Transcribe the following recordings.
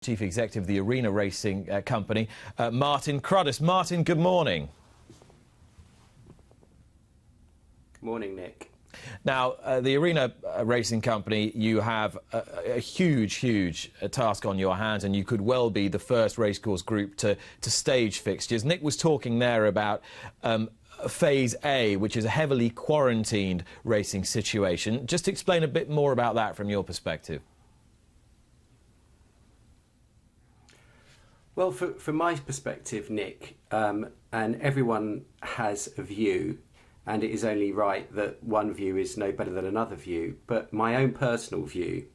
Chief Executive of the Arena Racing Company, Martin Cruddace. Martin, good morning. Good morning, Nick. Now, the Arena Racing Company, you have a huge task on your hands, and you could well be the first racecourse group to stage fixtures. Nick was talking there about Phase A, which is a heavily quarantined racing situation. Just explain a bit more about that from your perspective. Well, from my perspective, Nick, and everyone has a view, and it is only right that one view is no better than another view, but my own personal view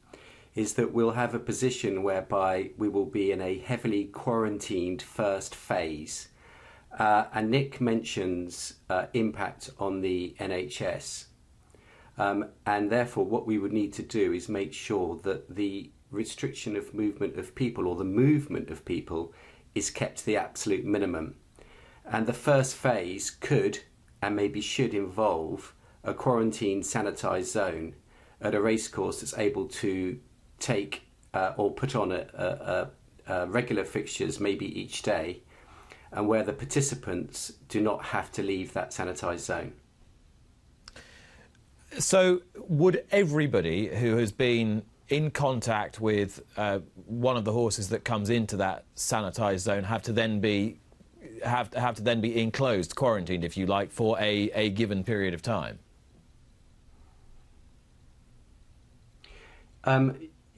is that we'll have a position whereby we will be in a heavily quarantined first phase. And Nick mentions impact on the NHS. And therefore, what we would need to do is make sure that the restriction of movement of people, or the movement of people, is kept to the absolute minimum. And the first phase could and maybe should involve a quarantine sanitised zone at a racecourse that's able to take or put on a regular fixtures maybe each day, and where the participants do not have to leave that sanitised zone. So would everybody who has been in contact with one of the horses that comes into that sanitised zone have to then be enclosed, quarantined, if you like, for a given period of time?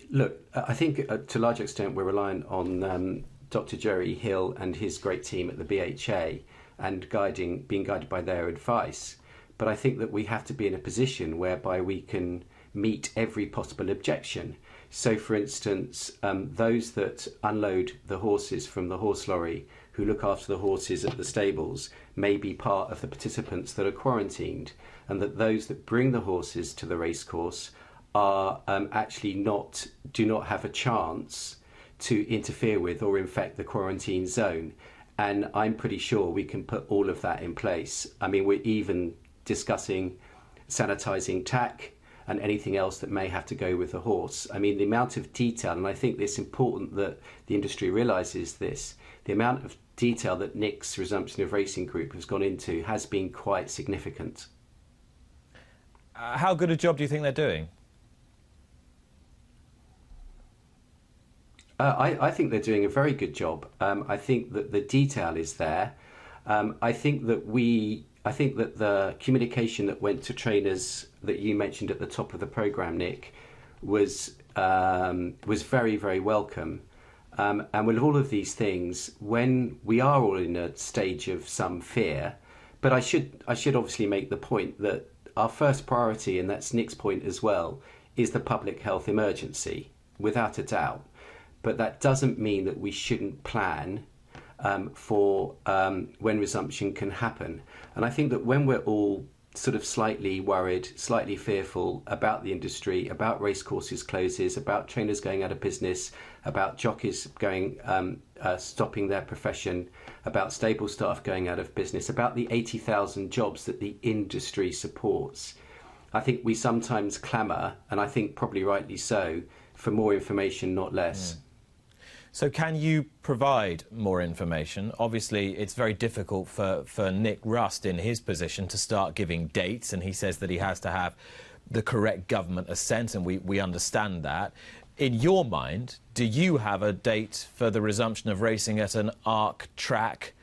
Look, I think to a large extent we're relying on Dr. Jerry Hill and his great team at the BHA and being guided by their advice. But I think that we have to be in a position whereby we can meet every possible objection. So, for instance, those that unload the horses from the horse lorry, who look after the horses at the stables, may be part of the participants that are quarantined, and that those that bring the horses to the racecourse are actually do not have a chance to interfere with or infect the quarantine zone. And I'm pretty sure we can put all of that in place. I mean, we're even discussing sanitising tack and anything else that may have to go with the horse. I mean, the amount of detail, and I think it's important that the industry realises this, the amount of detail that Nick's Resumption of Racing Group has gone into has been quite significant. How good a job do you think they're doing? I think they're doing a very good job. I think that the detail is there. I think that the communication that went to trainers that you mentioned at the top of the programme, Nick, was very, very welcome. And with all of these things, when we are all in a stage of some fear, but I should obviously make the point that our first priority, and that's Nick's point as well, is the public health emergency, without a doubt. But that doesn't mean that we shouldn't plan for when resumption can happen. And I think that when we're all sort of slightly worried, slightly fearful about the industry, about racecourses closes, about trainers going out of business, about jockeys stopping their profession, about stable staff going out of business, about the 80,000 jobs that the industry supports, I think we sometimes clamour, and I think probably rightly so, for more information, not less. Mm. So can you provide more information? Obviously, it's very difficult for Nick Rust in his position to start giving dates, and he says that he has to have the correct government assent, and we understand that. In your mind, do you have a date for the resumption of racing at an ARC track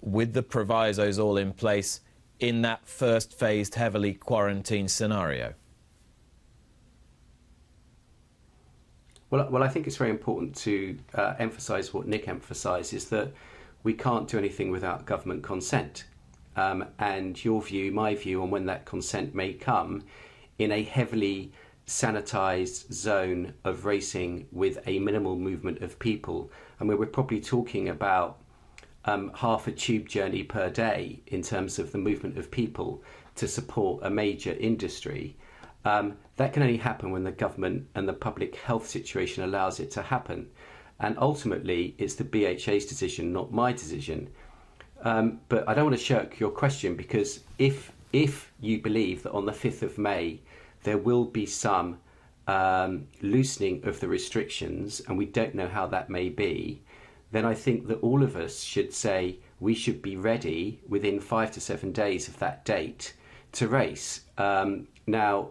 with the provisos all in place in that first phased, heavily quarantined scenario? Well, I think it's very important to emphasise what Nick emphasises, that we can't do anything without government consent. And your view, my view on when that consent may come in a heavily sanitised zone of racing with a minimal movement of people. I mean, we're probably talking about half a tube journey per day in terms of the movement of people to support a major industry. That can only happen when the government and the public health situation allows it to happen. And ultimately, it's the BHA's decision, not my decision. But I don't want to shirk your question, because if you believe that on the 5th of May there will be some loosening of the restrictions, and we don't know how that may be, then I think that all of us should say we should be ready within 5 to 7 days of that date to race. Now,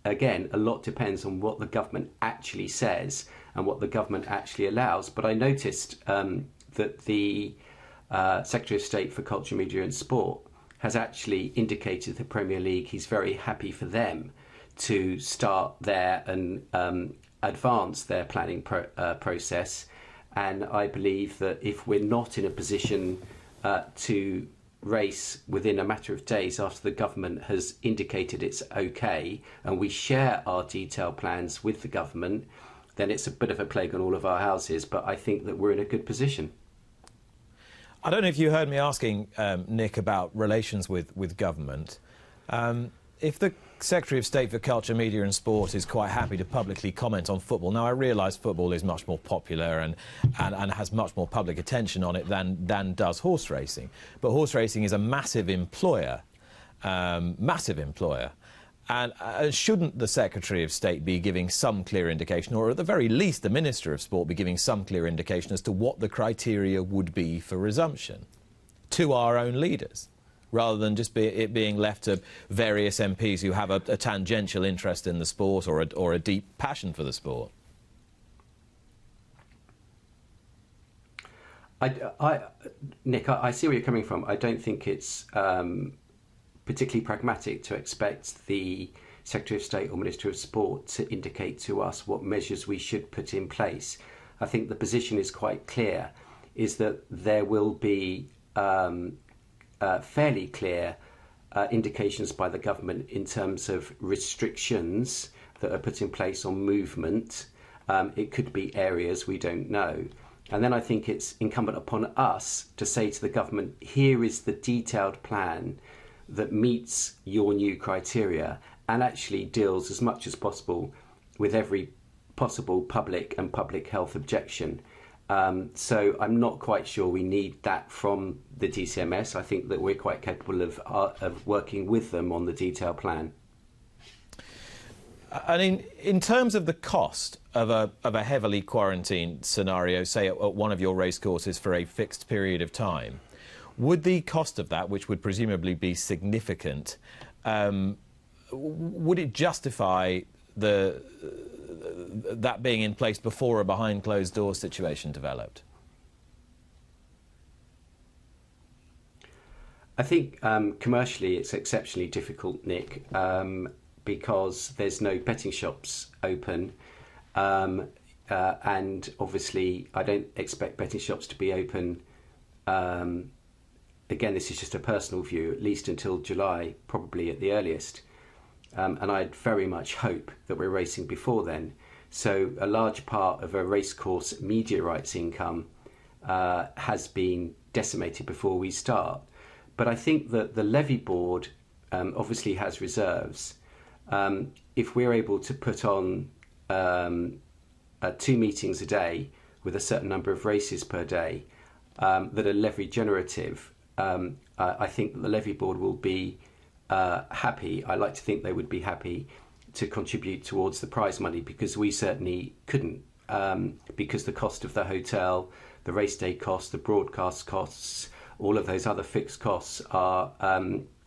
again, a lot depends on what the government actually says and what the government actually allows. But I noticed that the Secretary of State for Culture, Media and Sport has actually indicated to the Premier League he's very happy for them to start there and advance their planning process. And I believe that if we're not in a position to race within a matter of days after the government has indicated it's okay, and we share our detailed plans with the government, then it's a bit of a plague on all of our houses. But I think that we're in a good position. I don't know if you heard me asking Nick about relations with government. If the Secretary of State for Culture, Media and Sport is quite happy to publicly comment on football, now I realise football is much more popular and has much more public attention on it than does horse racing. But horse racing is a massive employer, massive employer. And shouldn't the Secretary of State be giving some clear indication, or at the very least the Minister of Sport be giving some clear indication as to what the criteria would be for resumption to our own leaders, rather than just it being left to various MPs who have a tangential interest in the sport or a deep passion for the sport? Nick, I see where you're coming from. I don't think it's particularly pragmatic to expect the Secretary of State or Minister of Sport to indicate to us what measures we should put in place. I think the position is quite clear, is that there will be fairly clear indications by the government in terms of restrictions that are put in place on movement. It could be areas we don't know. And then I think it's incumbent upon us to say to the government, here is the detailed plan that meets your new criteria and actually deals as much as possible with every possible public and public health objection. So I'm not quite sure we need that from the DCMS. I think that we're quite capable of working with them on the detailed plan. And in terms of the cost of a heavily quarantined scenario, say at one of your racecourses for a fixed period of time, would the cost of that, which would presumably be significant, would it justify that being in place before a behind closed doors situation developed? I think commercially it's exceptionally difficult, Nick, because there's no betting shops open, and obviously I don't expect betting shops to be open. Again, this is just a personal view, at least until July, probably at the earliest. And I'd very much hope that we're racing before then. So a large part of a racecourse media rights income has been decimated before we start. But I think that the levy board obviously has reserves. If we're able to put on 2 meetings a day with a certain number of races per day that are levy generative, I think that the levy board will be happy. I like to think they would be happy to contribute towards the prize money, because we certainly couldn't, because the cost of the hotel, the race day costs, the broadcast costs, all of those other fixed costs are,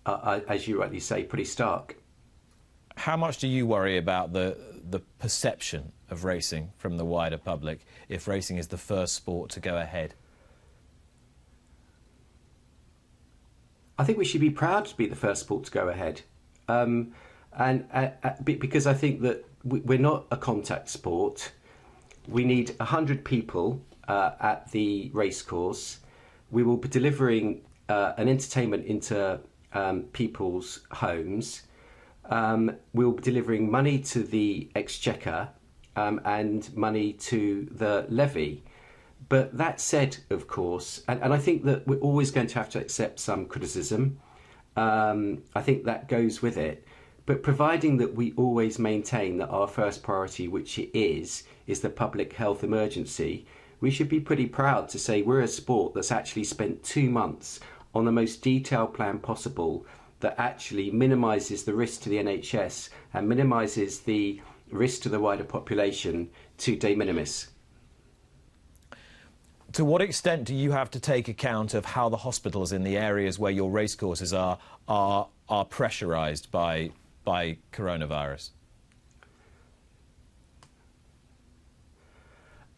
as you rightly say, pretty stark. How much do you worry about the perception of racing from the wider public if racing is the first sport to go ahead? I think we should be proud to be the first sport to go ahead, because I think that we're not a contact sport. We need 100 people at the racecourse. We will be delivering an entertainment into people's homes. We'll be delivering money to the Exchequer and money to the levy. But that said, of course, and I think that we're always going to have to accept some criticism. I think that goes with it. But providing that we always maintain that our first priority, which it is the public health emergency, we should be pretty proud to say we're a sport that's actually spent 2 months on the most detailed plan possible that actually minimises the risk to the NHS and minimises the risk to the wider population to de minimis. To what extent do you have to take account of how the hospitals in the areas where your racecourses are pressurised by coronavirus?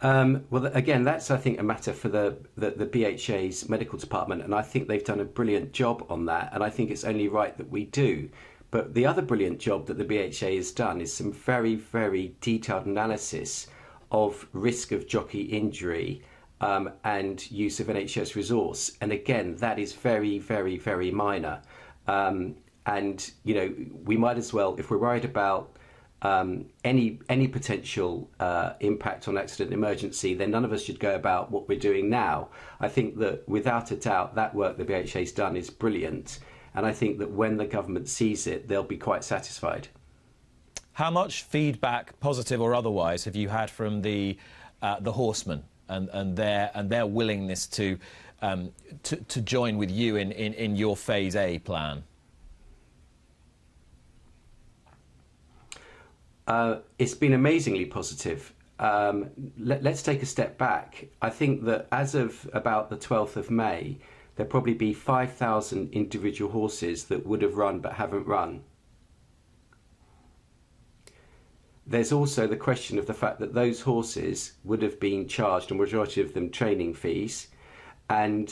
Well, again, that's, I think, a matter for the BHA's medical department, and I think they've done a brilliant job on that, and I think it's only right that we do. But the other brilliant job that the BHA has done is some very, very detailed analysis of risk of jockey injury and use of NHS resource. And again, that is very, very, very minor. And, you know, we might as well, if we're worried about any potential impact on accident and emergency, then none of us should go about what we're doing now. I think that without a doubt, that work the BHA's done is brilliant. And I think that when the government sees it, they'll be quite satisfied. How much feedback, positive or otherwise, have you had from the horsemen and their willingness to join with you in your Phase A plan? It's been amazingly positive. Let's take a step back. I think that as of about the 12th of May, there'll probably be 5,000 individual horses that would have run but haven't run. There's also the question of the fact that those horses would have been charged, a majority of them, training fees, and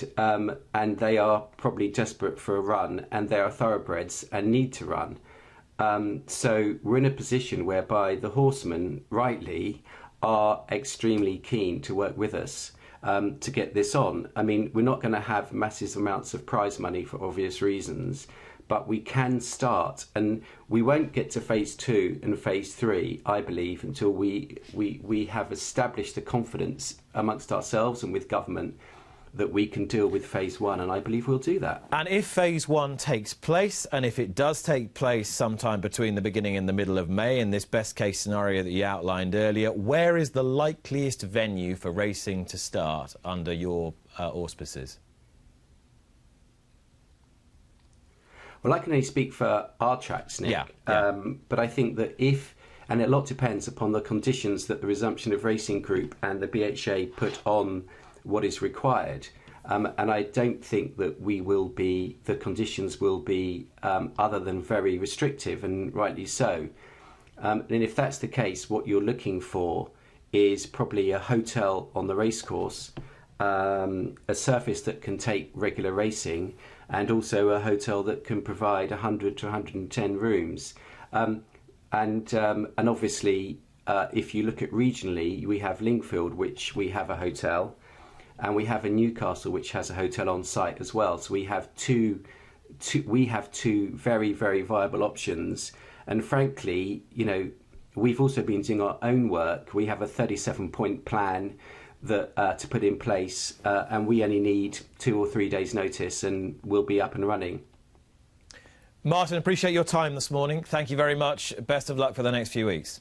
they are probably desperate for a run, and they are thoroughbreds and need to run. So we're in a position whereby the horsemen, rightly, are extremely keen to work with us to get this on. I mean, we're not going to have massive amounts of prize money for obvious reasons, but we can start, and we won't get to Phase 2 and Phase 3, I believe, until we have established the confidence amongst ourselves and with government that we can deal with Phase 1, and I believe we'll do that. And if Phase 1 takes place, and if it does take place sometime between the beginning and the middle of May, in this best-case scenario that you outlined earlier, where is the likeliest venue for racing to start under your auspices? Well, I can only speak for our tracks, Nick. Yeah. But I think that and a lot depends upon the conditions that the Resumption of Racing Group and the BHA put on what is required. And I don't think that the conditions will be other than very restrictive, and rightly so. And if that's the case, what you're looking for is probably a hotel on the racecourse, a surface that can take regular racing, and also a hotel that can provide 100 to 110 rooms. And obviously, if you look at regionally, we have Lingfield, which we have a hotel, and we have a Newcastle, which has a hotel on site as well. So we have two very, very viable options. And frankly, you know, we've also been doing our own work. We have a 37-point plan that to put in place, and we only need 2 or 3 days' notice, and we'll be up and running. Martin, appreciate your time this morning. Thank you very much. Best of luck for the next few weeks.